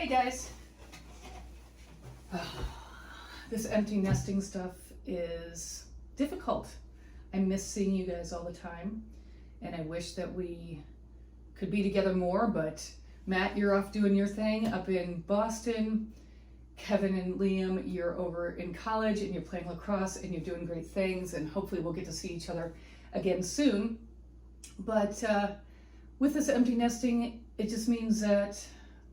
Hey guys. This empty nesting stuff is difficult. I miss seeing you guys all the time, and I wish that we could be together more, but Matt, you're off doing your thing up in Boston. Kevin and Liam, you're over in college and you're playing lacrosse and you're doing great things, and hopefully we'll get to see each other again soon. But with this empty nesting, it just means that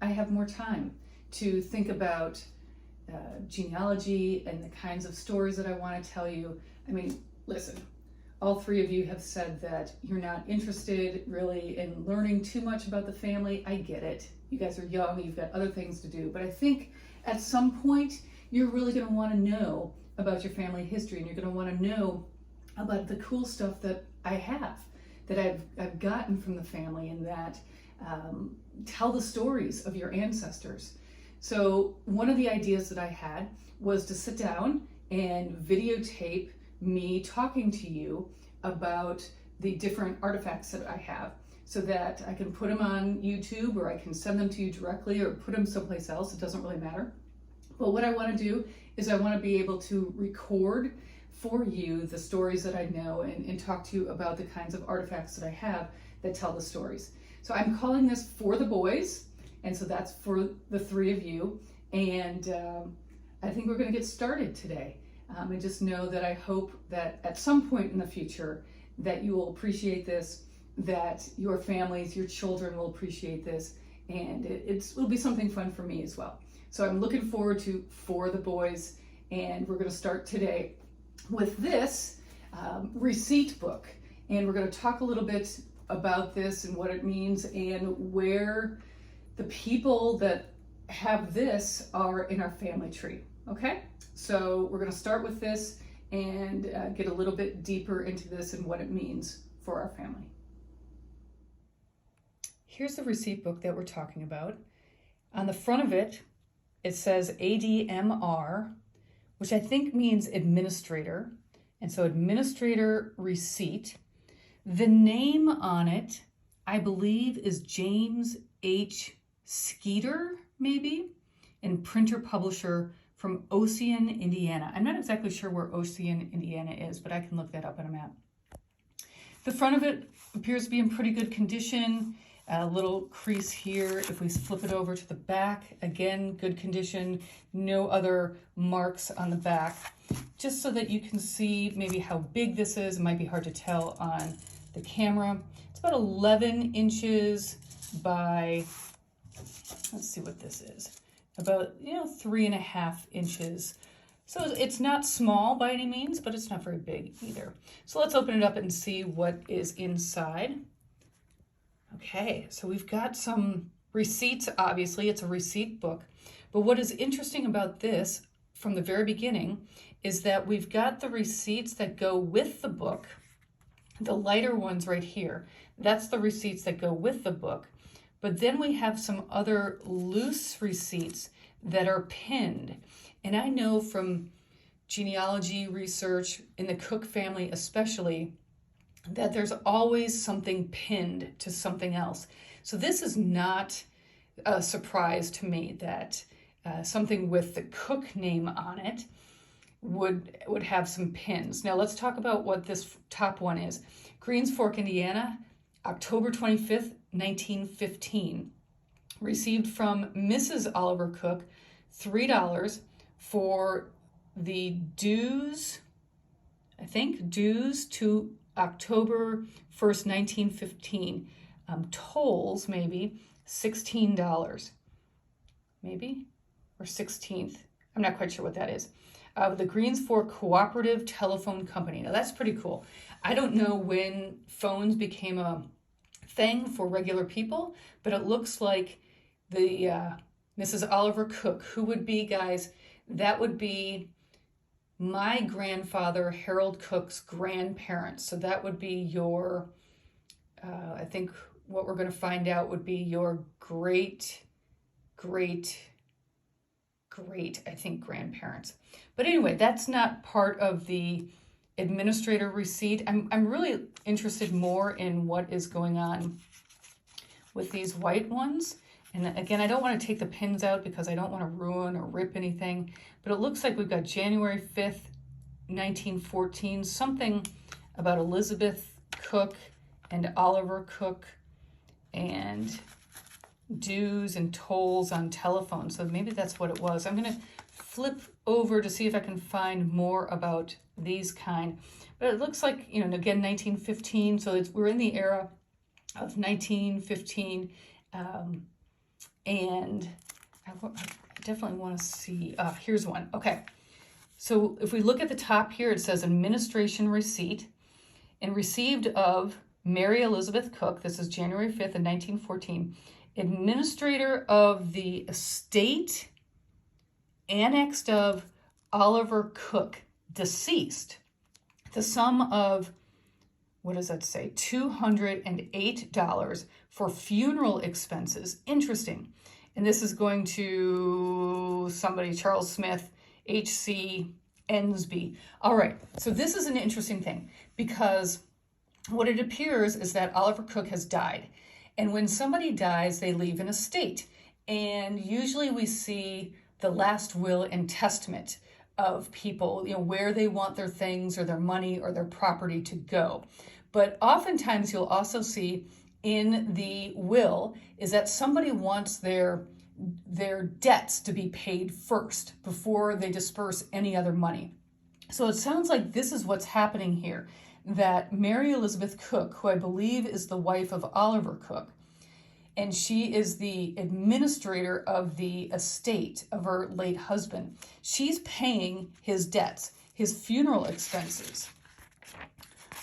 I have more time to think about genealogy and the kinds of stories that I want to tell you. I mean, listen, all three of you have said that you're not interested really in learning too much about the family. I get it. You guys are young, you've got other things to do, but I think at some point you're really going to want to know about your family history, and you're going to want to know about the cool stuff that I have, that I've gotten from the family, and that tell the stories of your ancestors. So one of the ideas that I had was to sit down and videotape me talking to you about the different artifacts that I have, so that I can put them on YouTube, or I can send them to you directly, or put them someplace else. It doesn't really matter. But what I want to do is I want to be able to record for you the stories that I know, and talk to you about the kinds of artifacts that I have that tell the stories. So I'm calling this For the Boys, and so that's for the three of you. And I think we're going to get started today. And just know that I hope that at some point in the future that you will appreciate this, that your families, your children will appreciate this, and it will be something fun for me as well. So I'm looking forward to For the Boys, and we're going to start today with this receipt book, and we're going to talk a little bit about this and what it means, and where the people that have this are in our family tree. Okay, so we're going to start with this and get a little bit deeper into this and what it means for our family. Here's the receipt book that we're talking about. On the front of it, it says ADMR, which I think means administrator. And so administrator receipt. The name on it, I believe, is James H. Skeeter, maybe, and printer publisher from Ocean, Indiana. I'm not exactly sure where Ocean, Indiana is, but I can look that up on a map. The front of it appears to be in pretty good condition. A little crease here. If we flip it over to the back, again, good condition. No other marks on the back. Just so that you can see maybe how big this is. It might be hard to tell on the camera. It's about 11 inches by, let's see what this is, about 3.5 inches. So it's not small by any means, but it's not very big either. So let's open it up and see what is inside. Okay, so we've got some receipts. Obviously, it's a receipt book. But what is interesting about this from the very beginning is that we've got the receipts that go with the book. The lighter ones right here, that's the receipts that go with the book. But then we have some other loose receipts that are pinned. And I know from genealogy research in the Cook family especially, that there's always something pinned to something else. So this is not a surprise to me that something with the Cook name on it would have some pins. Now let's talk about what this top one is. Greens Fork, Indiana, October 25th, 1915. Received from Mrs. Oliver Cook, $3 for the dues, I think, dues to October 1st, 1915. Tolls, maybe, $16. Maybe? Or 16th. I'm not quite sure what that is. The Greens Fork Cooperative Telephone Company. Now that's pretty cool. I don't know when phones became a thing for regular people, but it looks like the Mrs. Oliver Cook, who would be, guys, that would be my grandfather, Harold Cook's grandparents. So that would be your, I think what we're going to find out would be your great, I think, grandparents. But anyway, that's not part of the administrator receipt. I'm really interested more in what is going on with these white ones. And again, I don't want to take the pins out because I don't want to ruin or rip anything, but it looks like we've got January 5th, 1914, something about Elizabeth Cook and Oliver Cook and dues and tolls on telephone. So maybe that's what it was. I'm going to flip over to see if I can find more about these kind. But it looks like, again, 1915. So we're in the era of 1915. And I definitely want to see, here's one. Okay. So if we look at the top here, it says administration receipt and received of Mary Elizabeth Cook. This is January 5th of 1914. Administrator of the estate annexed of Oliver Cook, deceased. The sum of, what does that say? $208 for funeral expenses. Interesting. And this is going to somebody, Charles Smith, H.C. Ensby. All right, so this is an interesting thing because what it appears is that Oliver Cook has died. And when somebody dies, they leave an estate. And usually we see the last will and testament of people, where they want their things or their money or their property to go. But oftentimes you'll also see in the will is that somebody wants their debts to be paid first before they disperse any other money. So it sounds like this is what's happening here, that Mary Elizabeth Cook, who I believe is the wife of Oliver Cook, and she is the administrator of the estate of her late husband. She's paying his debts, his funeral expenses.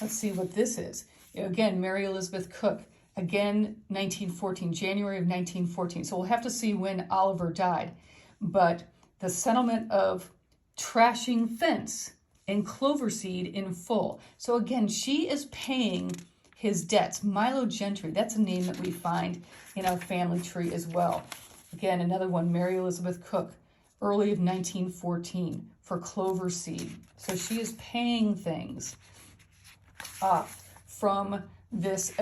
Let's see what this is. Again, Mary Elizabeth Cook, again, 1914, January of 1914. So we'll have to see when Oliver died. But the settlement of trashing fence and clover seed in full. So again, she is paying his debts. Milo Gentry, that's a name that we find in our family tree as well. Again, another one, Mary Elizabeth Cook, early of 1914 for clover seed. So she is paying things off from this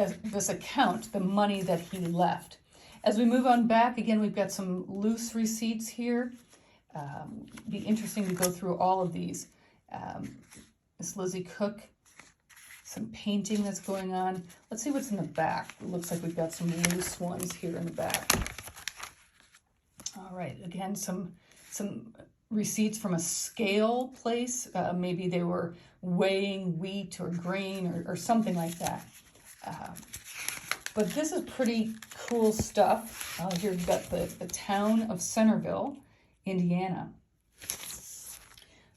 account, the money that he left. As we move on back, again, we've got some loose receipts here. Be interesting to go through all of these. Miss Lizzie Cook, some painting that's going on. Let's see what's in the back. It looks like we've got some loose ones here in the back. All right, again, some receipts from a scale place. Maybe they were weighing wheat or grain or something like that. But this is pretty cool stuff. Here we've got the town of Centerville, Indiana.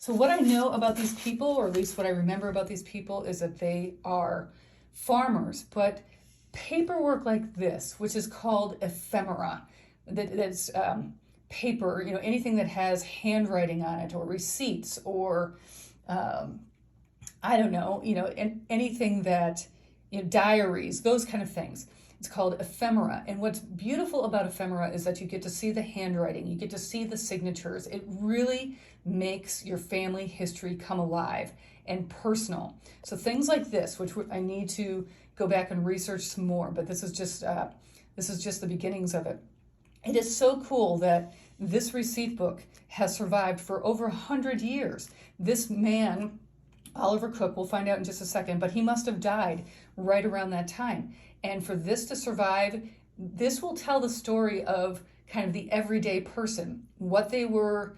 So what I know about these people, or at least what I remember about these people, is that they are farmers, but paperwork like this, which is called ephemera, that's paper, anything that has handwriting on it, or receipts, or I don't know, anything that, diaries, those kind of things. It's called ephemera. And what's beautiful about ephemera is that you get to see the handwriting, you get to see the signatures. It really makes your family history come alive and personal. So things like this, which I need to go back and research some more, but this is just the beginnings of it. It is so cool that this receipt book has survived for over 100 years. This man, Oliver Cook, we'll find out in just a second, but he must have died right around that time. And for this to survive, this will tell the story of kind of the everyday person, what they were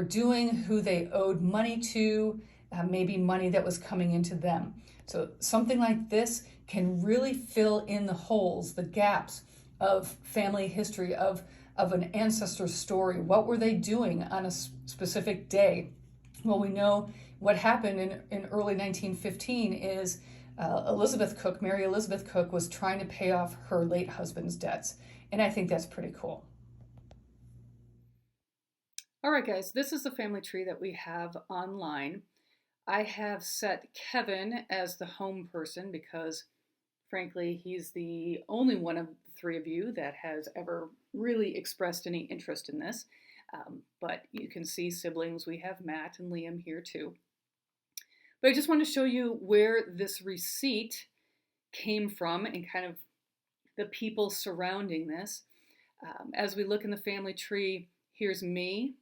doing, who they owed money to, maybe money that was coming into them. So something like this can really fill in the holes, the gaps of family history, of an ancestor's story. What were they doing on a specific day? Well, we know what happened in early 1915 is Mary Elizabeth Cook was trying to pay off her late husband's debts. And I think that's pretty cool. All right, guys, this is the family tree that we have online. I have set Kevin as the home person because, frankly, he's the only one of the three of you that has ever really expressed any interest in this. But you can see siblings. We have Matt and Liam here too. But I just want to show you where this receipt came from and kind of the people surrounding this. As we look in the family tree, here's me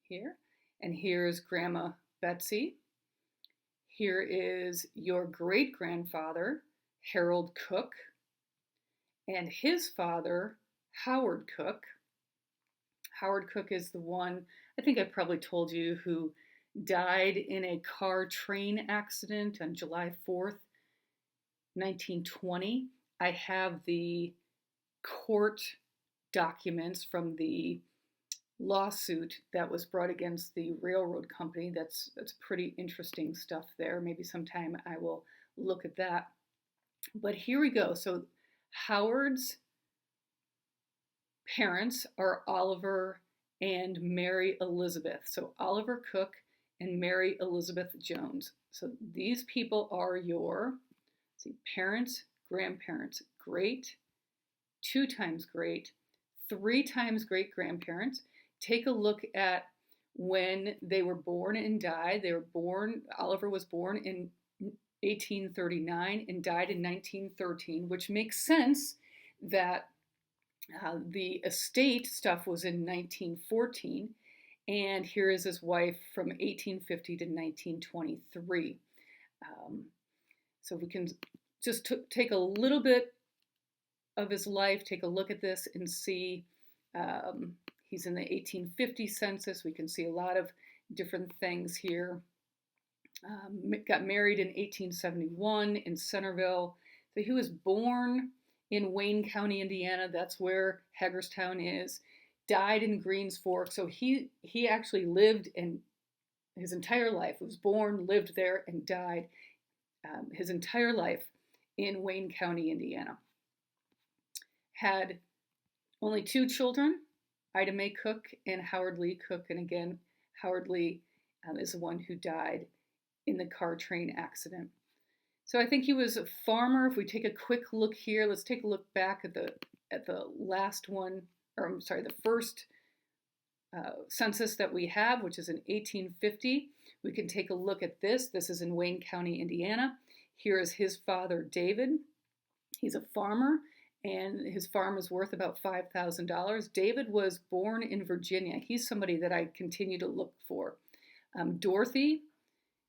here, and here's Grandma Betsy. Here is your great-grandfather, Harold Cook, and his father, Howard Cook. Howard Cook is the one, I think I probably told you, who died in a car train accident on July 4th, 1920. I have the court documents from the lawsuit that was brought against the railroad company. That's pretty interesting stuff there. Maybe sometime I will look at that. But here we go. So Howard's parents are Oliver and Mary Elizabeth. So Oliver Cook and Mary Elizabeth Jones. So these people are your parents, grandparents, great, 2 times great, 3 times great grandparents. Take a look at when they were born and died. Oliver was born in 1839 and died in 1913, which makes sense that the estate stuff was in 1914. And here is his wife from 1850 to 1923. So we can just take a little bit of his life, take a look at this and see. He's in the 1850 census. We can see a lot of different things here. Got married in 1871 in Centerville. So he was born in Wayne County, Indiana. That's where Hagerstown is. Died in Greens Fork. So he actually lived in his entire life. Was born, lived there, and died his entire life in Wayne County, Indiana. Had only 2 children, Ida Mae Cook and Howard Lee Cook. And again, Howard Lee is the one who died in the car train accident. So I think he was a farmer. If we take a quick look here, let's take a look back at the last one, or I'm sorry, the first census that we have, which is in 1850. We can take a look at this. This is in Wayne County, Indiana. Here is his father, David. He's a farmer, and his farm is worth about $5,000. David was born in Virginia. He's somebody that I continue to look for. Dorothy,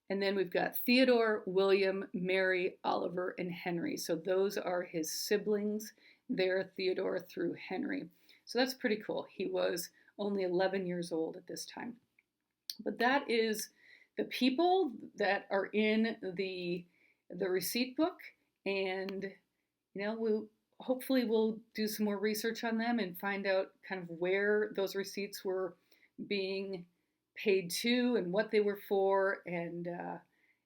and then we've got Theodore, William, Mary, Oliver, and Henry. So those are his siblings there, Theodore through Henry. So that's pretty cool. He was only 11 years old at this time. But that is the people that are in the receipt book, and hopefully we'll do some more research on them and find out kind of where those receipts were being paid to and what they were for. And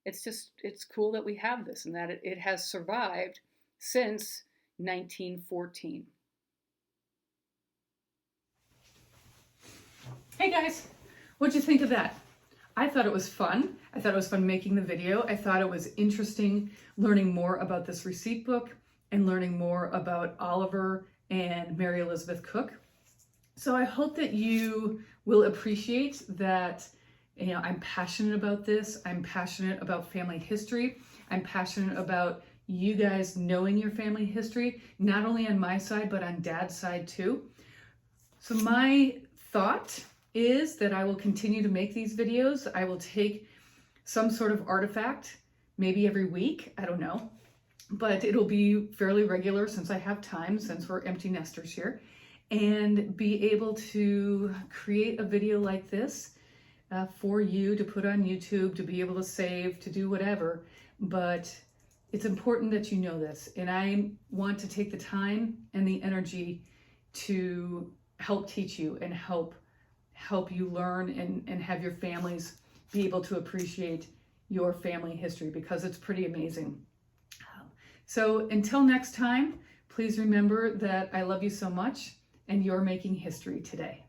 it's cool that we have this and that it has survived since 1914. Hey guys, what'd you think of that? I thought it was fun. I thought it was fun making the video. I thought it was interesting learning more about this receipt book and learning more about Oliver and Mary Elizabeth Cook. So I hope that you will appreciate that, I'm passionate about this. I'm passionate about family history. I'm passionate about you guys knowing your family history, not only on my side, but on Dad's side too. So my thought is that I will continue to make these videos. I will take some sort of artifact, maybe every week, I don't know, but it'll be fairly regular since I have time, since we're empty nesters here, and be able to create a video like this for you to put on YouTube, to be able to save, to do whatever. But it's important that you know this, and I want to take the time and the energy to help teach you and help you learn and have your families be able to appreciate your family history, because it's pretty amazing. So until next time, please remember that I love you so much and you're making history today.